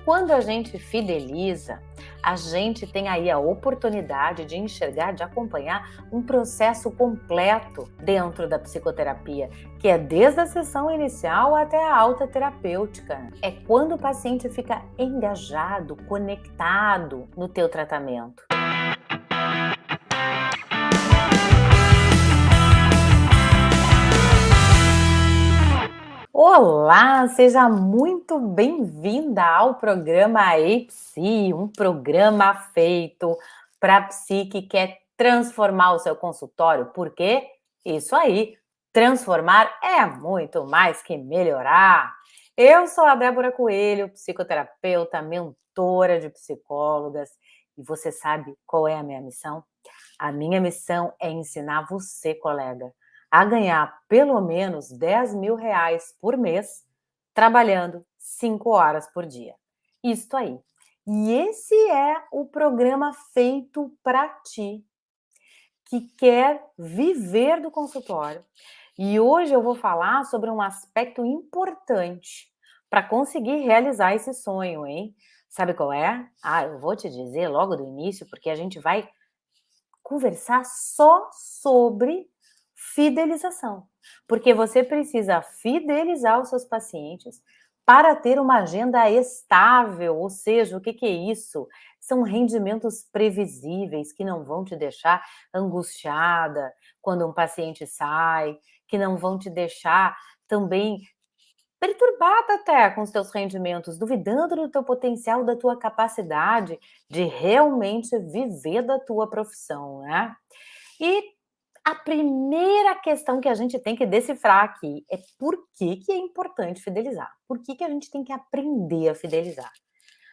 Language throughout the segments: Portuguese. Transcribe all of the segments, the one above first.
quando a gente fideliza, a gente tem aí a oportunidade de enxergar, de acompanhar um processo completo dentro da psicoterapia, que é desde a sessão inicial até a alta terapêutica. É quando o paciente fica engajado, conectado no teu tratamento. Olá, seja muito bem-vinda ao programa EIPSI, um programa feito para a psi que quer transformar o seu consultório, porque isso aí, transformar é muito mais que melhorar. Eu sou a Débora Coelho, psicoterapeuta, mentora de psicólogas, e você sabe qual é a minha missão? A minha missão é ensinar você, colega, a ganhar pelo menos R$ 10.000 por mês, trabalhando 5 horas por dia. Isto aí. E esse é o programa feito para ti, que quer viver do consultório. E hoje eu vou falar sobre um aspecto importante para conseguir realizar esse sonho, hein? Sabe qual é? Eu vou te dizer logo do início, porque a gente vai conversar só sobre fidelização, porque você precisa fidelizar os seus pacientes para ter uma agenda estável, ou seja, o que é isso? São rendimentos previsíveis que não vão te deixar angustiada quando um paciente sai, que não vão te deixar também perturbada até com os teus rendimentos, duvidando do teu potencial, da tua capacidade de realmente viver da tua profissão, né? E a primeira questão que a gente tem que decifrar aqui é por que é importante fidelizar. Por que a gente tem que aprender a fidelizar,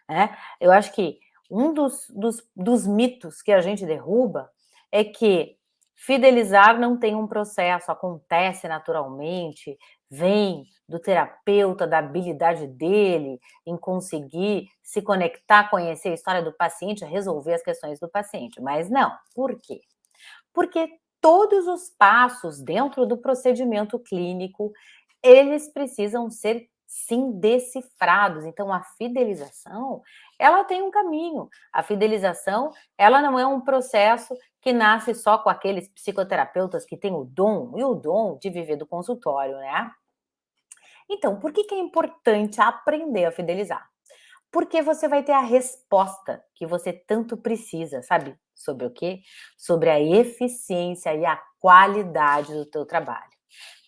né? Eu acho que um dos mitos que a gente derruba é que fidelizar não tem um processo, acontece naturalmente, vem do terapeuta, da habilidade dele em conseguir se conectar, conhecer a história do paciente, resolver as questões do paciente. Mas não. Por quê? Porque todos os passos dentro do procedimento clínico, eles precisam ser, sim, decifrados. Então, a fidelização, ela tem um caminho. A fidelização, ela não é um processo que nasce só com aqueles psicoterapeutas que têm o dom de viver do consultório, né? Então, por que é importante aprender a fidelizar? Porque você vai ter a resposta que você tanto precisa, sabe? Sobre o quê? Sobre a eficiência e a qualidade do teu trabalho.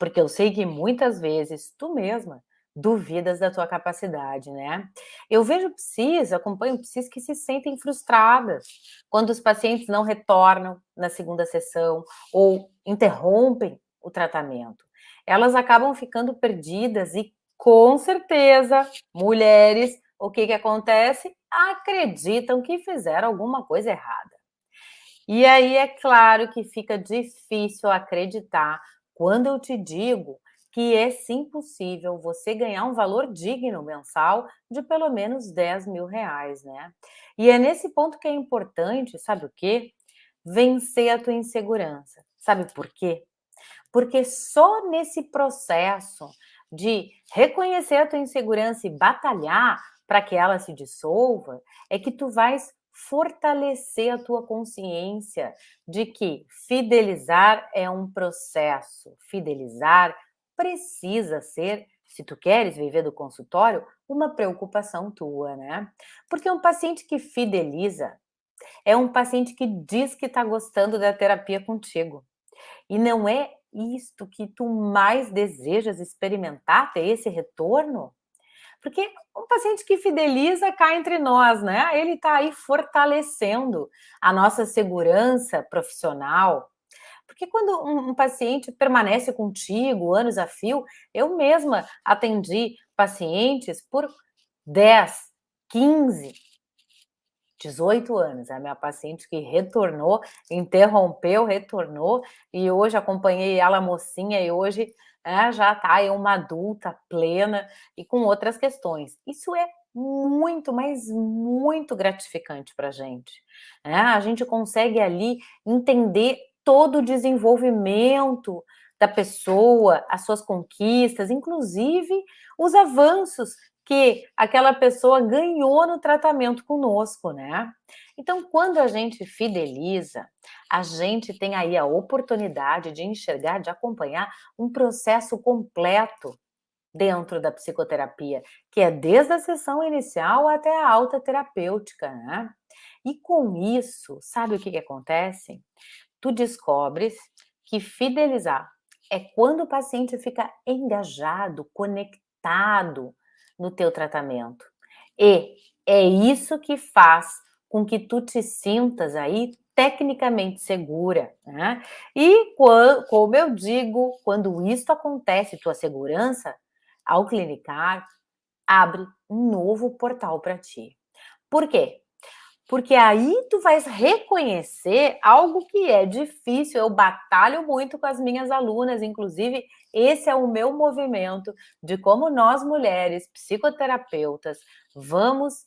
Porque eu sei que muitas vezes tu mesma duvidas da tua capacidade, né? Eu vejo acompanho psis que se sentem frustradas quando os pacientes não retornam na segunda sessão ou interrompem o tratamento. Elas acabam ficando perdidas e, com certeza, mulheres, o que acontece? Acreditam que fizeram alguma coisa errada. E aí é claro que fica difícil acreditar quando eu te digo que é sim possível você ganhar um valor digno mensal de pelo menos R$ 10.000, né? E é nesse ponto que é importante, sabe o quê? Vencer a tua insegurança. Sabe por quê? Porque só nesse processo de reconhecer a tua insegurança e batalhar para que ela se dissolva, é que tu vais fortalecer a tua consciência de que fidelizar é um processo. Fidelizar precisa ser, se tu queres viver do consultório, uma preocupação tua, né? Porque um paciente que fideliza é um paciente que diz que está gostando da terapia contigo. E não é isto que tu mais desejas experimentar, ter esse retorno? Porque um paciente que fideliza cá entre nós, né? Ele está aí fortalecendo a nossa segurança profissional. Porque quando um paciente permanece contigo anos a fio, eu mesma atendi pacientes por 10, 15, 18 anos, a minha paciente que retornou, interrompeu, retornou, e hoje acompanhei ela mocinha e hoje já está uma adulta plena e com outras questões. Isso é muito, mas muito gratificante para a gente, né? A gente consegue ali entender todo o desenvolvimento da pessoa, as suas conquistas, inclusive os avanços que aquela pessoa ganhou no tratamento conosco, né. Então, quando a gente fideliza, a gente tem aí a oportunidade de enxergar, de acompanhar um processo completo dentro da psicoterapia, que é desde a sessão inicial até a alta terapêutica, né. E com isso, sabe o que que acontece? Tu descobres que fidelizar é quando o paciente fica engajado, conectado no teu tratamento. E é isso que faz com que tu te sintas aí tecnicamente segura, né. E como eu digo, quando isto acontece, tua segurança, ao clinicar, abre um novo portal para ti. Por quê? Porque aí tu vais reconhecer algo que é difícil, eu batalho muito com as minhas alunas, inclusive esse é o meu movimento de como nós mulheres psicoterapeutas vamos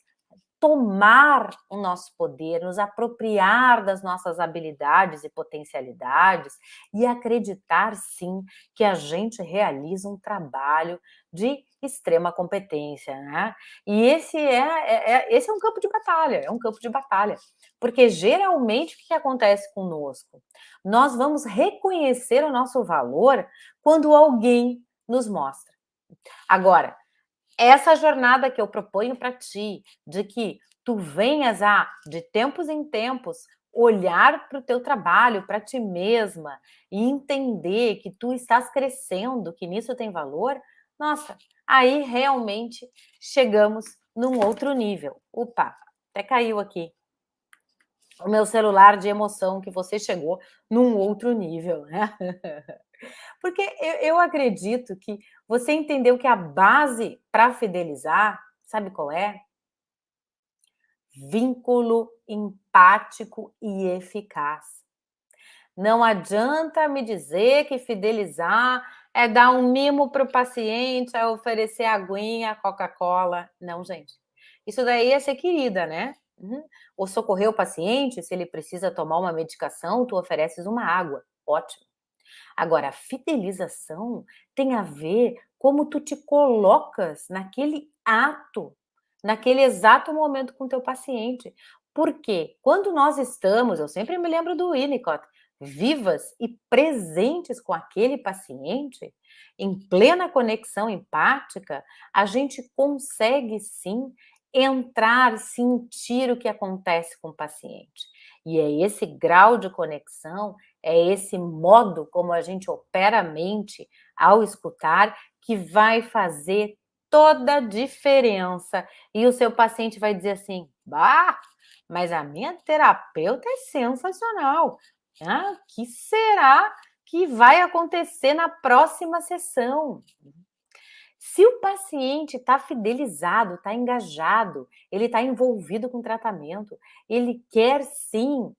tomar o nosso poder, nos apropriar das nossas habilidades e potencialidades e acreditar sim que a gente realiza um trabalho de extrema competência, né. E esse é um campo de batalha, é um campo de batalha, porque geralmente o que que acontece conosco? Nós vamos reconhecer o nosso valor quando alguém nos mostra. Agora, essa jornada que eu proponho para ti, de que tu venhas a, de tempos em tempos, olhar para o teu trabalho, para ti mesma e entender que tu estás crescendo, que nisso tem valor, nossa, aí realmente chegamos num outro nível. Opa, até caiu aqui o meu celular de emoção que você chegou num outro nível, né? Porque eu acredito que você entendeu que a base para fidelizar, sabe qual é? Vínculo empático e eficaz. Não adianta me dizer que fidelizar é dar um mimo para o paciente, é oferecer aguinha, Coca-Cola. Não, gente. Isso daí é ser querida, né? Uhum. Ou socorrer o paciente, se ele precisa tomar uma medicação, tu ofereces uma água. Ótimo. Agora, a fidelização tem a ver como tu te colocas naquele ato, naquele exato momento com o teu paciente. Porque quando nós estamos, eu sempre me lembro do Winnicott, vivas e presentes com aquele paciente, em plena conexão empática, a gente consegue sim entrar, sentir o que acontece com o paciente. E é esse grau de conexão, é esse modo como a gente opera a mente ao escutar que vai fazer toda a diferença. E o seu paciente vai dizer assim: "Bah, mas a minha terapeuta é sensacional. Ah, o que será que vai acontecer na próxima sessão?" Se o paciente está fidelizado, está engajado, ele está envolvido com o tratamento, ele quer sim,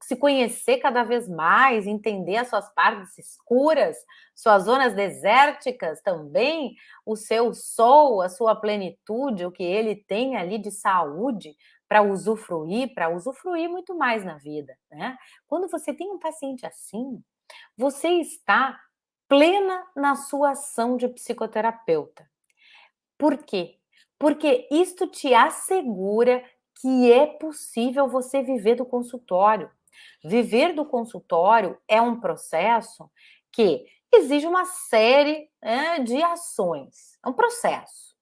se conhecer cada vez mais, entender as suas partes escuras, suas zonas desérticas também, o seu sol, a sua plenitude, o que ele tem ali de saúde para usufruir muito mais na vida, né. Quando você tem um paciente assim, você está plena na sua ação de psicoterapeuta. Por quê? Porque isto te assegura que é possível você viver do consultório. Viver do consultório é um processo que exige uma série, de ações, é um processo.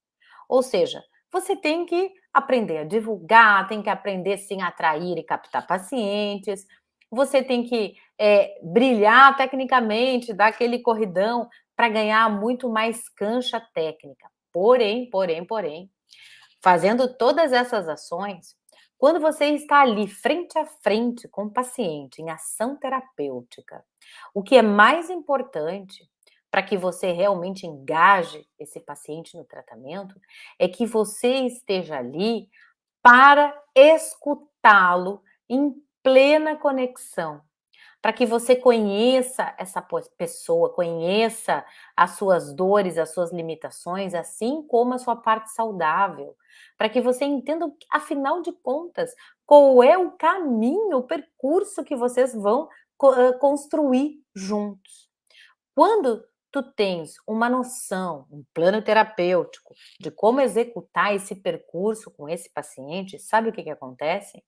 Ou seja, você tem que aprender a divulgar, tem que aprender sim a atrair e captar pacientes, você tem que, brilhar tecnicamente, dar aquele corridão para ganhar muito mais cancha técnica. Porém, fazendo todas essas ações, quando você está ali frente a frente com o paciente em ação terapêutica, o que é mais importante para que você realmente engaje esse paciente no tratamento, é que você esteja ali para escutá-lo em plena conexão, para que você conheça essa pessoa, conheça as suas dores, as suas limitações, assim como a sua parte saudável, para que você entenda, afinal de contas, qual é o caminho, o percurso que vocês vão construir juntos. Quando tu tens uma noção, um plano terapêutico de como executar esse percurso com esse paciente, sabe o que que acontece?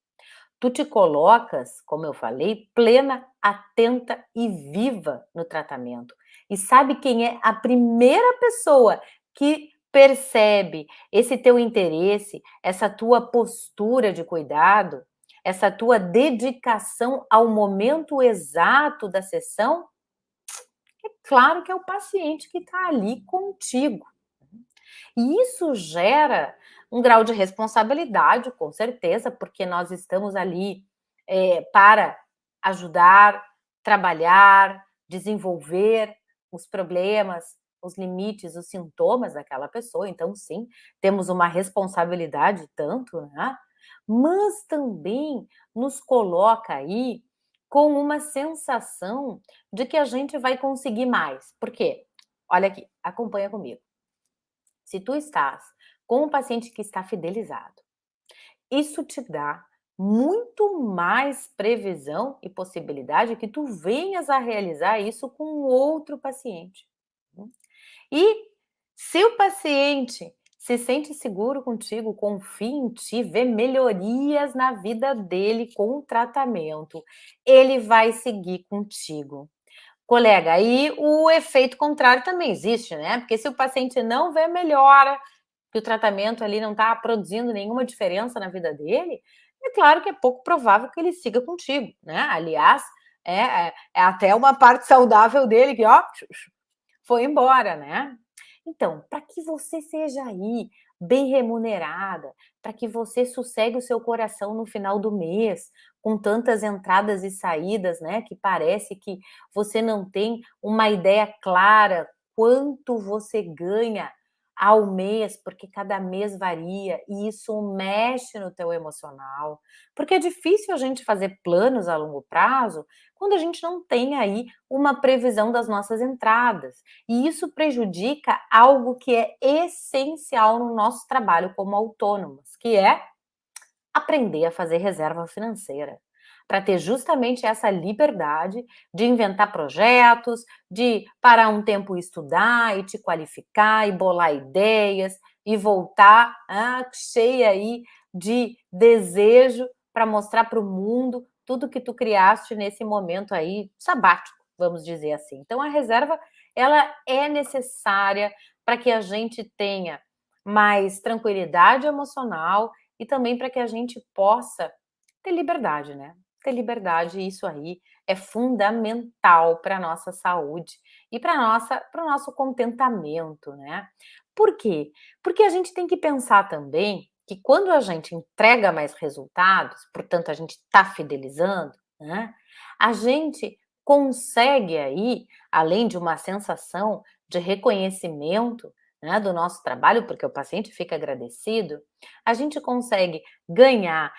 Tu te colocas, como eu falei, plena, atenta e viva no tratamento. E sabe quem é a primeira pessoa que percebe esse teu interesse, essa tua postura de cuidado, essa tua dedicação ao momento exato da sessão? É claro que é o paciente que está ali contigo. E isso gera um grau de responsabilidade, com certeza, porque nós estamos ali para ajudar, trabalhar, desenvolver os problemas, os limites, os sintomas daquela pessoa. Então, sim, temos uma responsabilidade tanto, né? Mas também nos coloca aí com uma sensação de que a gente vai conseguir mais. Por quê? Olha aqui, acompanha comigo. Se tu estás com um paciente que está fidelizado, isso te dá muito mais previsão e possibilidade que tu venhas a realizar isso com outro paciente. E se o paciente se sente seguro contigo, confia em ti, vê melhorias na vida dele com o tratamento, ele vai seguir contigo. Colega, aí o efeito contrário também existe, né? Porque se o paciente não vê melhora, que o tratamento ali não está produzindo nenhuma diferença na vida dele, é claro que é pouco provável que ele siga contigo, né? Aliás, é até uma parte saudável dele que, ó, foi embora, né? Então, para que você seja aí bem remunerada, para que você sossegue o seu coração no final do mês, com tantas entradas e saídas, né, que parece que você não tem uma ideia clara quanto você ganha ao mês, porque cada mês varia e isso mexe no teu emocional. Porque é difícil a gente fazer planos a longo prazo quando a gente não tem aí uma previsão das nossas entradas. E isso prejudica algo que é essencial no nosso trabalho como autônomos, que é aprender a fazer reserva financeira, para ter justamente essa liberdade de inventar projetos, de parar um tempo e estudar e te qualificar e bolar ideias e voltar cheia aí de desejo para mostrar para o mundo tudo que tu criaste nesse momento aí sabático, vamos dizer assim. Então a reserva ela é necessária para que a gente tenha mais tranquilidade emocional e também para que a gente possa ter liberdade, né? Ter liberdade, isso aí é fundamental para a nossa saúde e para o nosso contentamento, né? Por quê? Porque a gente tem que pensar também que quando a gente entrega mais resultados, portanto, a gente está fidelizando, né? A gente consegue aí, além de uma sensação de reconhecimento, né, do nosso trabalho, porque o paciente fica agradecido, a gente consegue ganhar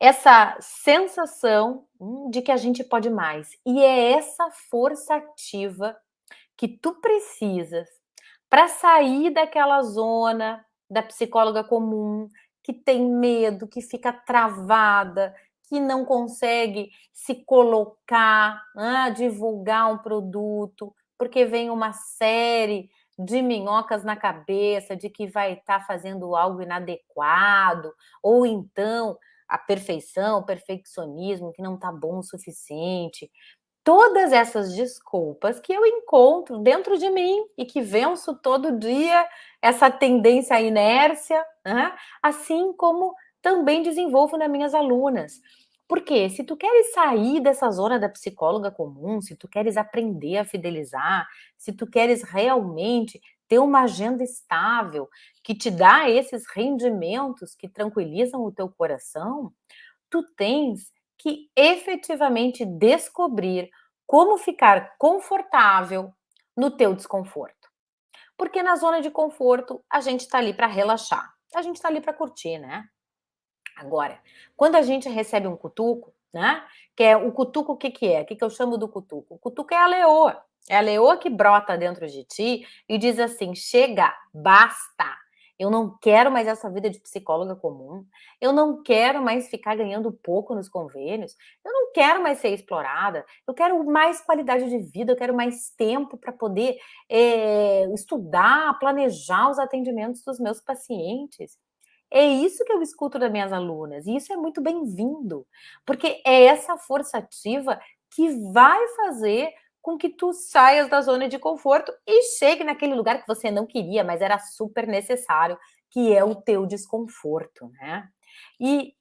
essa sensação de que a gente pode mais. E é essa força ativa que tu precisas para sair daquela zona da psicóloga comum, que tem medo, que fica travada, que não consegue se colocar, divulgar um produto, porque vem uma série de minhocas na cabeça de que vai estar fazendo algo inadequado, ou então a perfeição, o perfeccionismo, que não está bom o suficiente. Todas essas desculpas que eu encontro dentro de mim e que venço todo dia essa tendência à inércia, né, assim como também desenvolvo nas minhas alunas. Porque se tu queres sair dessa zona da psicóloga comum, se tu queres aprender a fidelizar, se tu queres realmente ter uma agenda estável que te dá esses rendimentos que tranquilizam o teu coração, tu tens que efetivamente descobrir como ficar confortável no teu desconforto. Porque na zona de conforto a gente está ali para relaxar, a gente está ali para curtir, né? Agora, quando a gente recebe um cutuco, né? Que é o cutuco, o que que é? O que que eu chamo do cutuco? O cutuco é a leoa. É a leoa que brota dentro de ti e diz assim: chega, basta. eu não quero mais essa vida de psicóloga comum, eu não quero mais ficar ganhando pouco nos convênios, eu não quero mais ser explorada, eu quero mais qualidade de vida, eu quero mais tempo para poder, estudar, planejar os atendimentos dos meus pacientes. É isso que eu escuto das minhas alunas, e isso é muito bem-vindo, porque é essa força ativa que vai fazer com que tu saias da zona de conforto e chegue naquele lugar que você não queria, mas era super necessário, que é o teu desconforto, né. E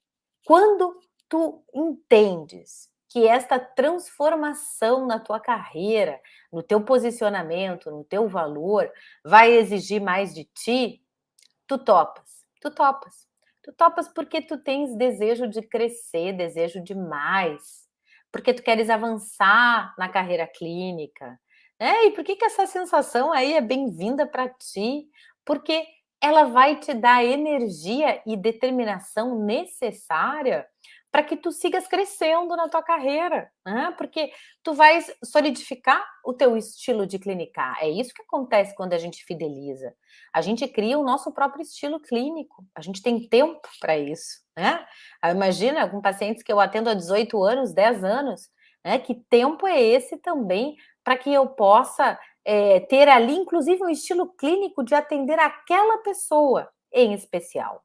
quando tu entendes que esta transformação na tua carreira, no teu posicionamento, no teu valor, vai exigir mais de ti, tu topas, tu topas. Tu topas porque tu tens desejo de crescer, desejo de mais, porque tu queres avançar na carreira clínica, né, e por que que essa sensação aí é bem-vinda para ti? Porque ela vai te dar a energia e determinação necessária para que tu sigas crescendo na tua carreira, né, porque tu vais solidificar o teu estilo de clinicar, é isso que acontece quando a gente fideliza. A gente cria o nosso próprio estilo clínico, a gente tem tempo para isso, né. Imagina com pacientes que eu atendo há 18 anos, 10 anos, né, que tempo é esse também para que eu possa, ter ali inclusive um estilo clínico de atender aquela pessoa em especial.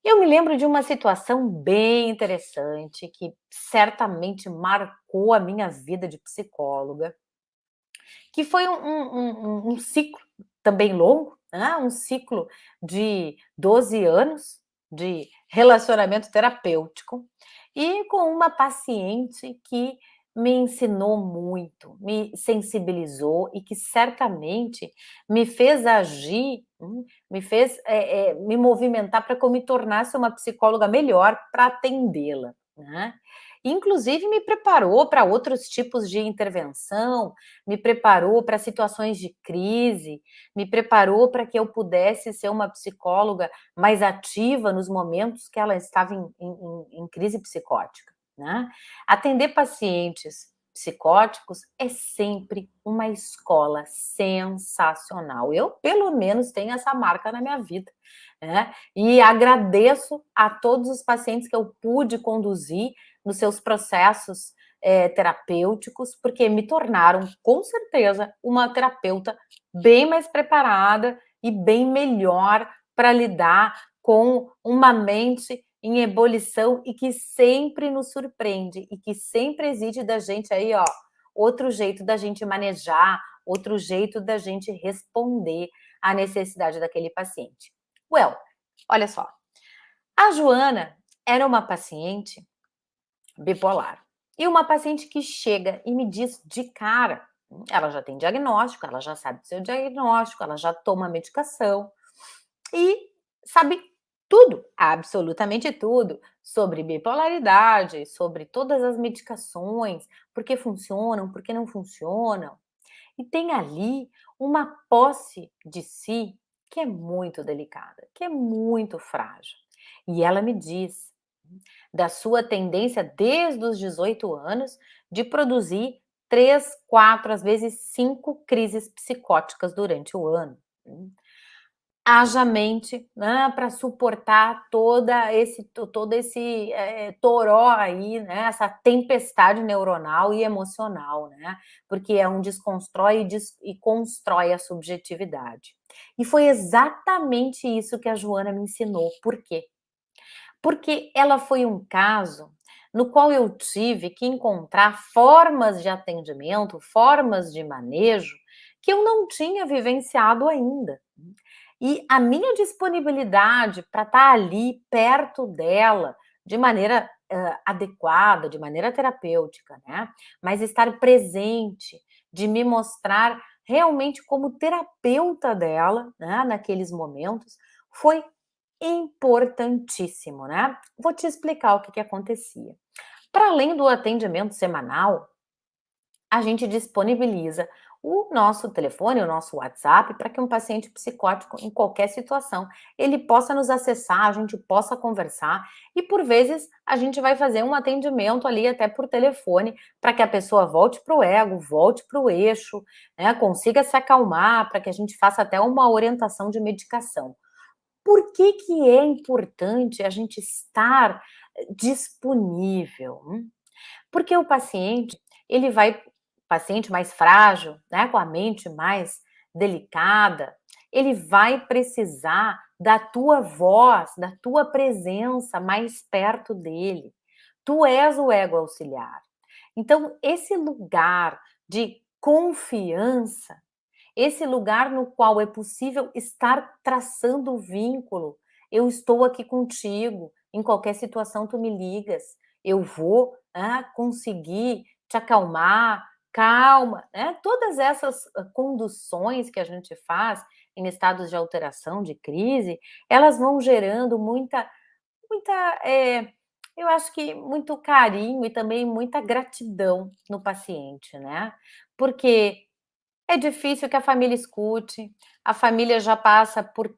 Eu me lembro de uma situação bem interessante que certamente marcou a minha vida de psicóloga, que foi um ciclo também longo, né, um ciclo de 12 anos de relacionamento terapêutico, e com uma paciente que me ensinou muito, me sensibilizou e que certamente me fez agir, me fez, me movimentar para que eu me tornasse uma psicóloga melhor para atendê-la, né. Inclusive me preparou para outros tipos de intervenção, me preparou para situações de crise, me preparou para que eu pudesse ser uma psicóloga mais ativa nos momentos que ela estava em crise psicótica, né. Atender pacientes psicóticos é sempre uma escola sensacional. Eu, pelo menos, tenho essa marca na minha vida, né, e agradeço a todos os pacientes que eu pude conduzir nos seus processos terapêuticos, porque me tornaram, com certeza, uma terapeuta bem mais preparada e bem melhor para lidar com uma mente em ebulição e que sempre nos surpreende e que sempre exige da gente aí, ó, outro jeito da gente manejar, outro jeito da gente responder à necessidade daquele paciente. Well, olha só, a Joana era uma paciente bipolar. E uma paciente que chega e me diz de cara, ela já tem diagnóstico, ela já sabe do seu diagnóstico, ela já toma medicação e sabe tudo, absolutamente tudo, sobre bipolaridade, sobre todas as medicações, por que funcionam, por que não funcionam. E tem ali uma posse de si que é muito delicada, que é muito frágil. E ela me diz da sua tendência desde os 18 anos de produzir 3, 4, às vezes 5 crises psicóticas durante o ano. Haja mente, né, para suportar todo esse, toró aí, né, essa tempestade neuronal e emocional, né, porque é um desconstrói e constrói a subjetividade. E foi exatamente isso que a Joana me ensinou. Por quê? Porque ela foi um caso no qual eu tive que encontrar formas de atendimento, formas de manejo que eu não tinha vivenciado ainda. E a minha disponibilidade para estar ali perto dela de maneira, adequada, de maneira terapêutica, né, mas estar presente, de me mostrar realmente como terapeuta dela, né, naqueles momentos, foi importantíssimo, né. Vou te explicar o que que acontecia. Para além do atendimento semanal, a gente disponibiliza o nosso telefone, o nosso WhatsApp, para que um paciente psicótico, em qualquer situação, ele possa nos acessar, a gente possa conversar e, por vezes, a gente vai fazer um atendimento ali até por telefone, para que a pessoa volte para o ego, volte para o eixo, né, consiga se acalmar, para que a gente faça até uma orientação de medicação. por que que é importante a gente estar disponível? Porque o paciente, ele vai paciente mais frágil, né, com a mente mais delicada, ele vai precisar da tua voz, da tua presença mais perto dele. Tu és o ego auxiliar. Então, esse lugar de confiança, esse lugar no qual é possível estar traçando o vínculo. Eu estou aqui contigo, em qualquer situação tu me ligas, eu vou conseguir te acalmar, calma, né? Todas essas conduções que a gente faz em estados de alteração, de crise, elas vão gerando muita, eu acho que muito carinho e também muita gratidão no paciente, né? Porque é difícil que a família escute, a família já passa por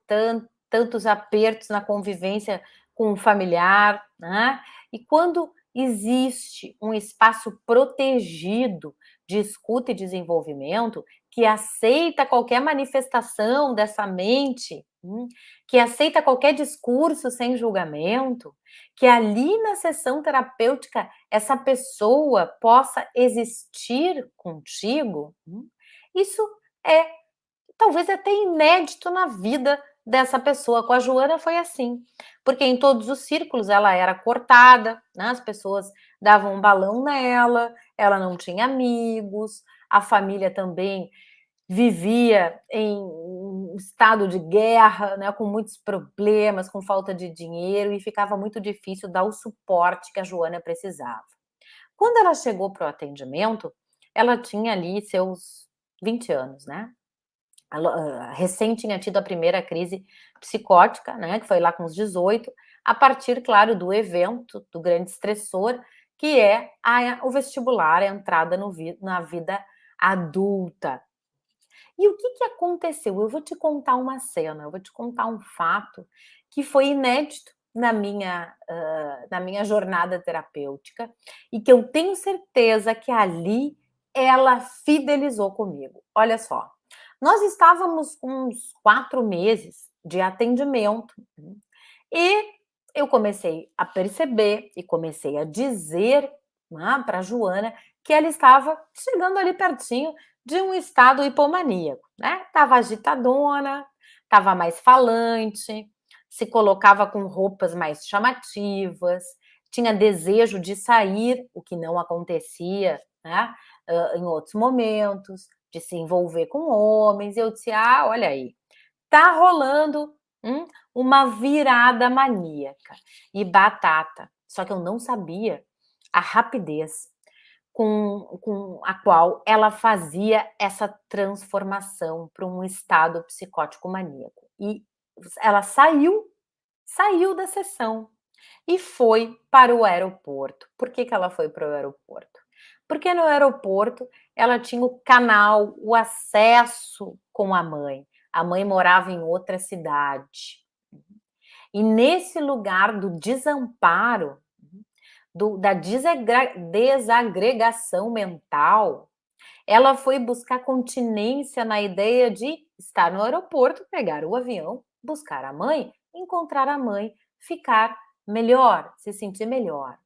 tantos apertos na convivência com o familiar, né? E quando existe um espaço protegido de escuta e desenvolvimento, que aceita qualquer manifestação dessa mente, que aceita qualquer discurso sem julgamento, que ali na sessão terapêutica essa pessoa possa existir contigo, isso é talvez até inédito na vida dessa pessoa. Com a Joana foi assim, porque em todos os círculos ela era cortada, né? As pessoas davam um balão nela, ela não tinha amigos, a família também vivia em um estado de guerra, né, com muitos problemas, com falta de dinheiro, e ficava muito difícil dar o suporte que a Joana precisava. Quando ela chegou para o atendimento, ela tinha ali seus 20 anos, né? Recém tinha tido a primeira crise psicótica, né, que foi lá com os 18, a partir, claro, do evento, do grande estressor, que é o vestibular, a entrada na vida adulta. E o que que aconteceu? Eu vou te contar uma cena, eu vou te contar um fato que foi inédito na minha jornada terapêutica e que eu tenho certeza que ali ela fidelizou comigo. Olha só, nós estávamos com uns 4 meses de atendimento, e eu comecei a perceber e comecei a dizer, né, para a Joana que ela estava chegando ali pertinho de um estado hipomaníaco, né? Estava agitadona, estava mais falante, se colocava com roupas mais chamativas, tinha desejo de sair, o que não acontecia, né, em outros momentos, de se envolver com homens. Eu disse: "Ah, olha aí, tá rolando, uma virada maníaca". E batata, só que eu não sabia a rapidez com a qual ela fazia essa transformação para um estado psicótico maníaco. E ela saiu da sessão e foi para o aeroporto. Por que que ela foi para o aeroporto? Porque no aeroporto ela tinha o canal, o acesso com a mãe. A mãe morava em outra cidade. E nesse lugar do desamparo, da desagregação mental, ela foi buscar continência na ideia de estar no aeroporto, pegar o avião, buscar a mãe, encontrar a mãe, ficar melhor, se sentir melhor.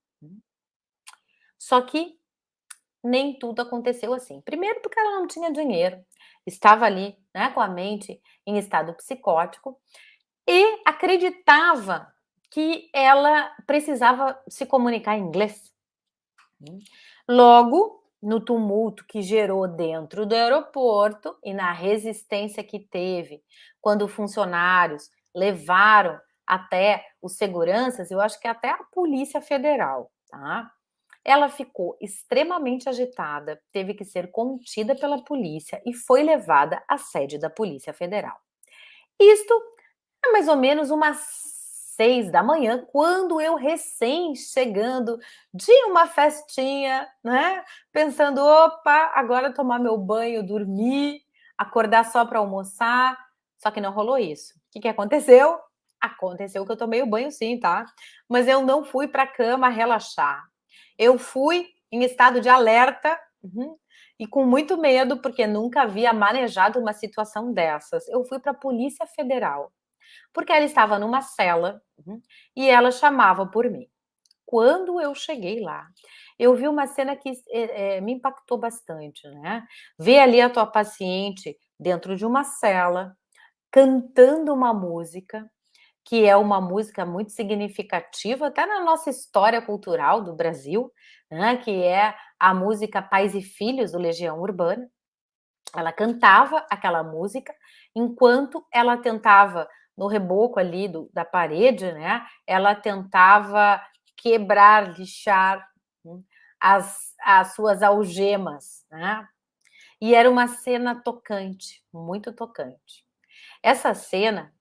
Só que nem tudo aconteceu assim. Primeiro, porque ela não tinha dinheiro, estava ali, né, com a mente em estado psicótico e acreditava que ela precisava se comunicar em inglês. Logo, no tumulto que gerou dentro do aeroporto e na resistência que teve quando funcionários levaram até os seguranças, eu acho que até a Polícia Federal, tá? Ela ficou extremamente agitada, teve que ser contida pela polícia e foi levada à sede da Polícia Federal. Isto é mais ou menos umas 6 da manhã, quando eu recém chegando de uma festinha, né, pensando: "Opa, agora tomar meu banho, dormir, acordar só para almoçar", só que não rolou isso. O que que aconteceu? Aconteceu que eu tomei o banho sim, tá, mas eu não fui para a cama relaxar. Eu fui em estado de alerta, e com muito medo, porque nunca havia manejado uma situação dessas. Eu fui para a Polícia Federal. Porque ela estava numa cela, e ela chamava por mim. Quando eu cheguei lá, eu vi uma cena que, me impactou bastante, né. Ver ali a tua paciente dentro de uma cela, cantando uma música, que é uma música muito significativa até na nossa história cultural do Brasil, né, que é a música Pais e Filhos, do Legião Urbana. Ela cantava aquela música, enquanto ela tentava, no reboco ali da parede, né, ela tentava quebrar, lixar, as suas algemas, né. E era uma cena tocante, muito tocante. Essa cena,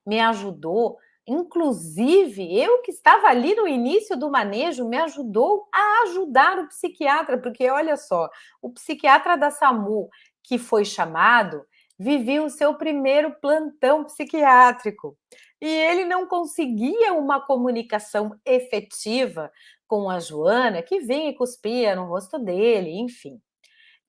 me ajudou, inclusive eu que estava ali no início do manejo, me ajudou a ajudar o psiquiatra, porque olha só, o psiquiatra da SAMU que foi chamado, vivia o seu primeiro plantão psiquiátrico, e ele não conseguia uma comunicação efetiva com a Joana, que vinha e cuspia no rosto dele, enfim.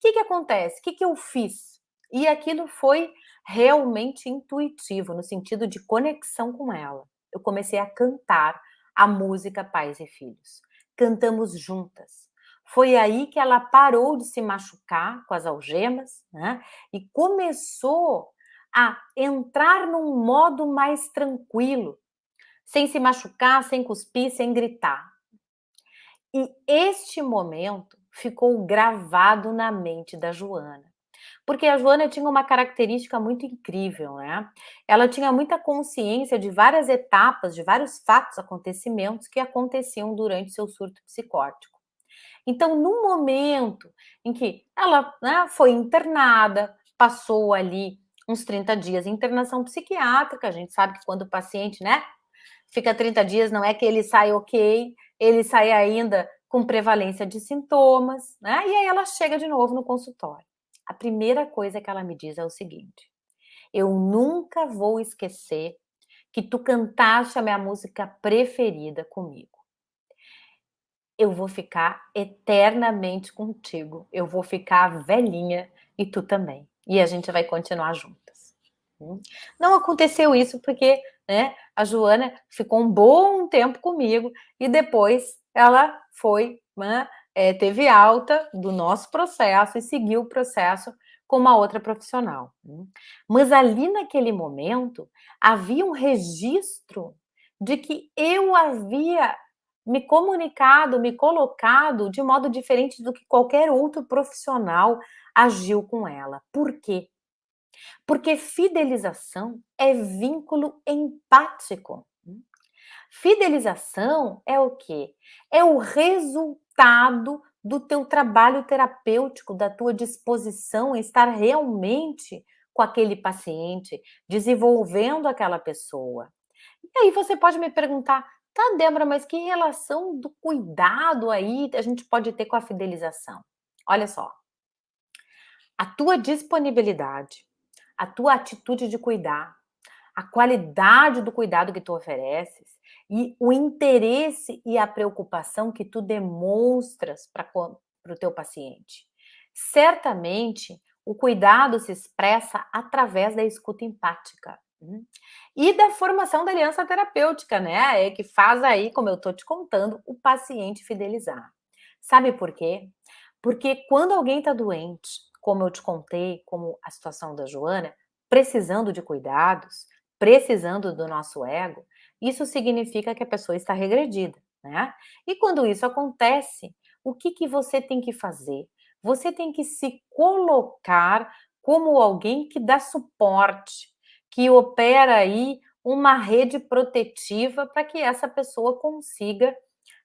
Que acontece? O que eu fiz? E aquilo foi realmente intuitivo, no sentido de conexão com ela. Eu comecei a cantar a música Pais e Filhos. Cantamos juntas. Foi aí que ela parou de se machucar com as algemas, né, e começou a entrar num modo mais tranquilo, sem se machucar, sem cuspir, sem gritar. E este momento ficou gravado na mente da Joana. Porque a Joana tinha uma característica muito incrível, né? Ela tinha muita consciência de várias etapas, de vários fatos, acontecimentos que aconteciam durante seu surto psicótico. Então, no momento em que ela, né, foi internada, passou ali uns 30 dias em internação psiquiátrica, a gente sabe que quando o paciente, né, fica 30 dias, não é que ele sai ok, ele sai ainda com prevalência de sintomas, né? E aí ela chega de novo no consultório. A primeira coisa que ela me diz é o seguinte: eu nunca vou esquecer que tu cantaste a minha música preferida comigo. Eu vou ficar eternamente contigo. Eu vou ficar velhinha e tu também. E a gente vai continuar juntas. Não aconteceu isso porque, né, a Joana ficou um bom tempo comigo e depois ela foi, né, teve alta do nosso processo e seguiu o processo com uma outra profissional. Mas ali naquele momento havia um registro de que eu havia me comunicado, me colocado de modo diferente do que qualquer outro profissional agiu com ela. Por quê? Porque fidelização é vínculo empático. Fidelização é o quê? É o resultado do teu trabalho terapêutico, da tua disposição em estar realmente com aquele paciente, desenvolvendo aquela pessoa. E aí você pode me perguntar: "Tá, Débora, mas que relação do cuidado aí a gente pode ter com a fidelização?". Olha só, a tua disponibilidade, a tua atitude de cuidar, a qualidade do cuidado que tu ofereces e o interesse e a preocupação que tu demonstras para o teu paciente. Certamente, o cuidado se expressa através da escuta empática. E da formação da aliança terapêutica, né? É que faz aí, como eu estou te contando, o paciente fidelizar. Sabe por quê? Porque quando alguém está doente, como eu te contei, como a situação da Joana, precisando de cuidados, precisando do nosso ego, isso significa que a pessoa está regredida, né? E quando isso acontece, o que você tem que fazer? Você tem que se colocar como alguém que dá suporte, que opera aí uma rede protetiva para que essa pessoa consiga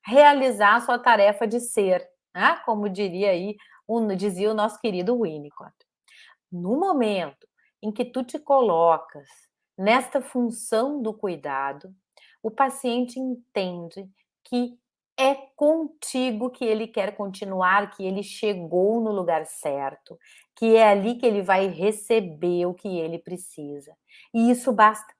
realizar a sua tarefa de ser, né? Como diria aí, dizia o nosso querido Winnicott. No momento em que tu te colocas nesta função do cuidado, o paciente entende que é contigo que ele quer continuar, que ele chegou no lugar certo, que é ali que ele vai receber o que ele precisa. E isso basta,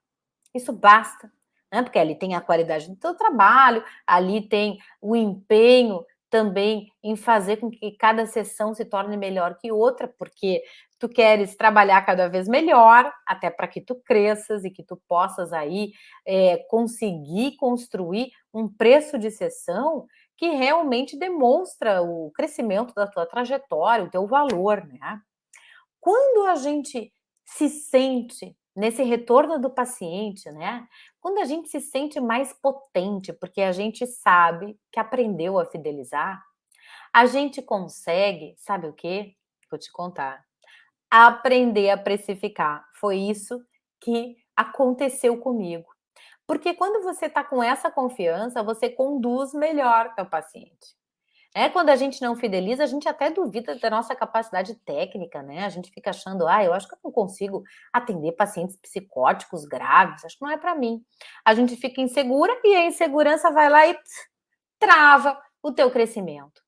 né? Porque ali tem a qualidade do teu trabalho, ali tem o empenho também em fazer com que cada sessão se torne melhor que outra, porque tu queres trabalhar cada vez melhor, até para que tu cresças e que tu possas aí, conseguir construir um preço de sessão que realmente demonstra o crescimento da tua trajetória, o teu valor, né. Quando a gente se sente nesse retorno do paciente, né, quando a gente se sente mais potente, porque a gente sabe que aprendeu a fidelizar, a gente consegue, sabe o quê? Vou te contar. Aprender a precificar. Foi isso que aconteceu comigo. Porque quando você está com essa confiança, você conduz melhor teu paciente. Quando a gente não fideliza, a gente até duvida da nossa capacidade técnica, né? A gente fica achando, eu acho que eu não consigo atender pacientes psicóticos graves, acho que não é para mim. A gente fica insegura e a insegurança vai lá e trava o teu crescimento.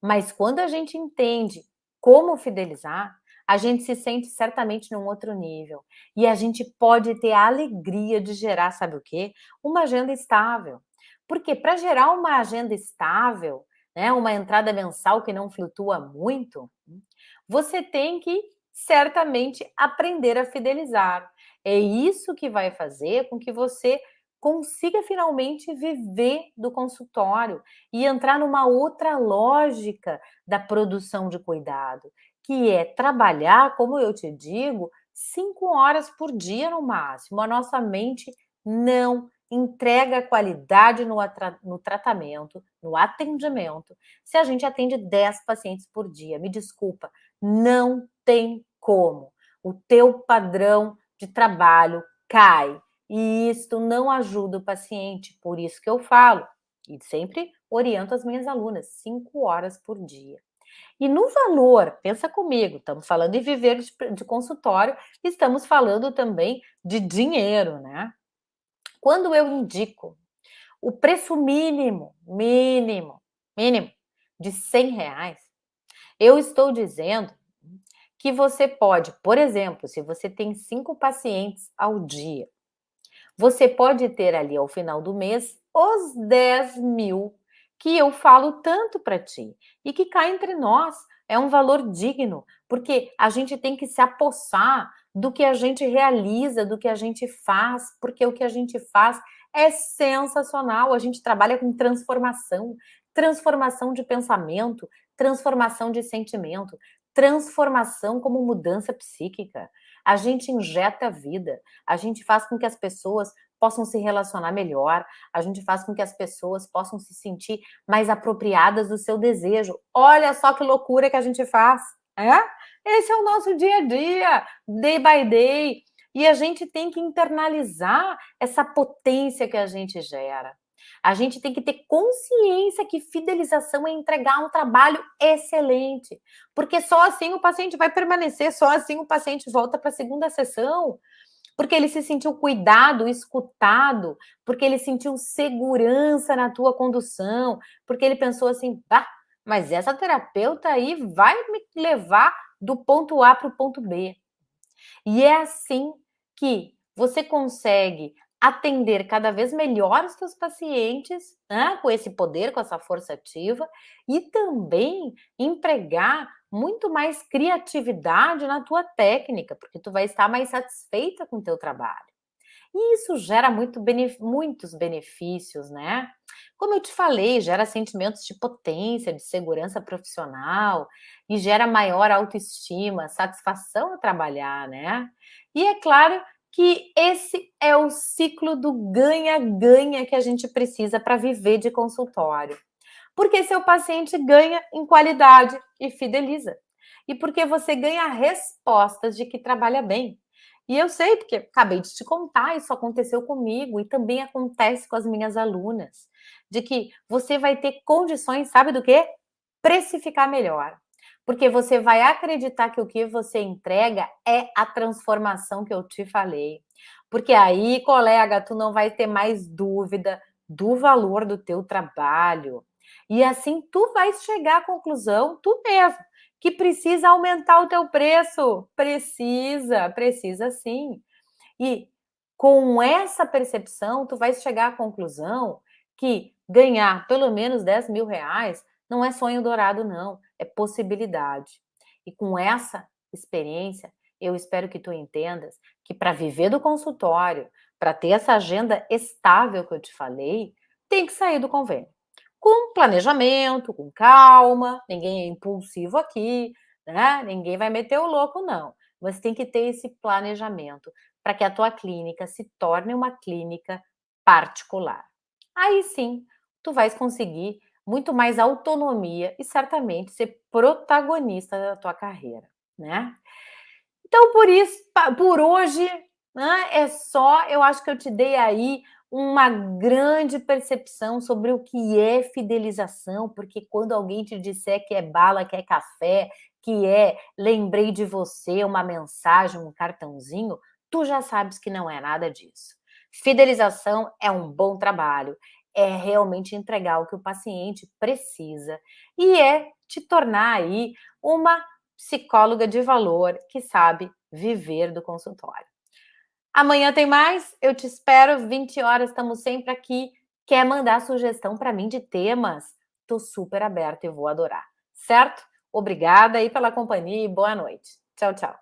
Mas quando a gente entende como fidelizar, a gente se sente certamente num outro nível. E a gente pode ter a alegria de gerar, sabe o quê? Uma agenda estável. Porque para gerar uma agenda estável, né, uma entrada mensal que não flutua muito, você tem que certamente aprender a fidelizar. É isso que vai fazer com que você consiga finalmente viver do consultório e entrar numa outra lógica da produção de cuidado, que é trabalhar, como eu te digo, 5 horas por dia no máximo. A nossa mente não entrega qualidade no tratamento, no atendimento, se a gente atende 10 pacientes por dia. Me desculpa, não tem como. O teu padrão de trabalho cai. E isto não ajuda o paciente, por isso que eu falo, e sempre oriento as minhas alunas, 5 horas por dia. E no valor, pensa comigo, estamos falando de viver de consultório, estamos falando também de dinheiro, né? Quando eu indico o preço mínimo de R$ 100, eu estou dizendo que você pode, por exemplo, se você tem 5 pacientes ao dia, você pode ter ali ao final do mês os 10.000 que eu falo tanto para ti e que cá entre nós é um valor digno, porque a gente tem que se apossar do que a gente realiza, do que a gente faz, porque o que a gente faz é sensacional. A gente trabalha com transformação, transformação de pensamento, transformação de sentimento, transformação como mudança psíquica. A gente injeta vida, a gente faz com que as pessoas possam se relacionar melhor, a gente faz com que as pessoas possam se sentir mais apropriadas do seu desejo. Olha só que loucura que a gente faz, é? Esse é o nosso dia a dia, day by day, e a gente tem que internalizar essa potência que a gente gera. A gente tem que ter consciência que fidelização é entregar um trabalho excelente, porque só assim o paciente vai permanecer, só assim o paciente volta para a segunda sessão, porque ele se sentiu cuidado, escutado, porque ele sentiu segurança na tua condução, porque ele pensou assim: "Bah, mas essa terapeuta aí vai me levar do ponto A para o ponto B". E é assim que você consegue atender cada vez melhor os teus pacientes, né, com esse poder, com essa força ativa, e também empregar muito mais criatividade na tua técnica, porque tu vai estar mais satisfeita com o teu trabalho. E isso gera muitos benefícios, né? Como eu te falei, gera sentimentos de potência, de segurança profissional e gera maior autoestima, satisfação a trabalhar, né? E é claro que esse é o ciclo do ganha-ganha que a gente precisa para viver de consultório. Porque seu paciente ganha em qualidade e fideliza. E porque você ganha respostas de que trabalha bem. E eu sei, porque acabei de te contar, isso aconteceu comigo e também acontece com as minhas alunas, de que você vai ter condições, sabe do quê? Precificar melhor. Porque você vai acreditar que o que você entrega é a transformação que eu te falei. Porque aí, colega, tu não vai ter mais dúvida do valor do teu trabalho. E assim tu vais chegar à conclusão, tu mesmo, que precisa aumentar o teu preço. Precisa sim. E com essa percepção, tu vais chegar à conclusão que ganhar pelo menos R$ 10.000 Não é sonho dourado não, é possibilidade. E com essa experiência, eu espero que tu entendas que para viver do consultório, para ter essa agenda estável que eu te falei, tem que sair do convênio. Com planejamento, com calma, ninguém é impulsivo aqui, né? Ninguém vai meter o louco, não. Você tem que ter esse planejamento para que a tua clínica se torne uma clínica particular. Aí sim, tu vais conseguir muito mais autonomia e certamente ser protagonista da tua carreira, né? Então, por isso, por hoje, né, é só. Eu acho que eu te dei aí uma grande percepção sobre o que é fidelização, porque quando alguém te disser que é bala, que é café, que é lembrei de você, uma mensagem, um cartãozinho, tu já sabes que não é nada disso. Fidelização é um bom trabalho, é realmente entregar o que o paciente precisa e é te tornar aí uma psicóloga de valor que sabe viver do consultório. Amanhã tem mais, eu te espero, 20 horas, estamos sempre aqui. Quer mandar sugestão para mim de temas? Tô super aberta e vou adorar, certo? Obrigada aí pela companhia e boa noite. Tchau, tchau.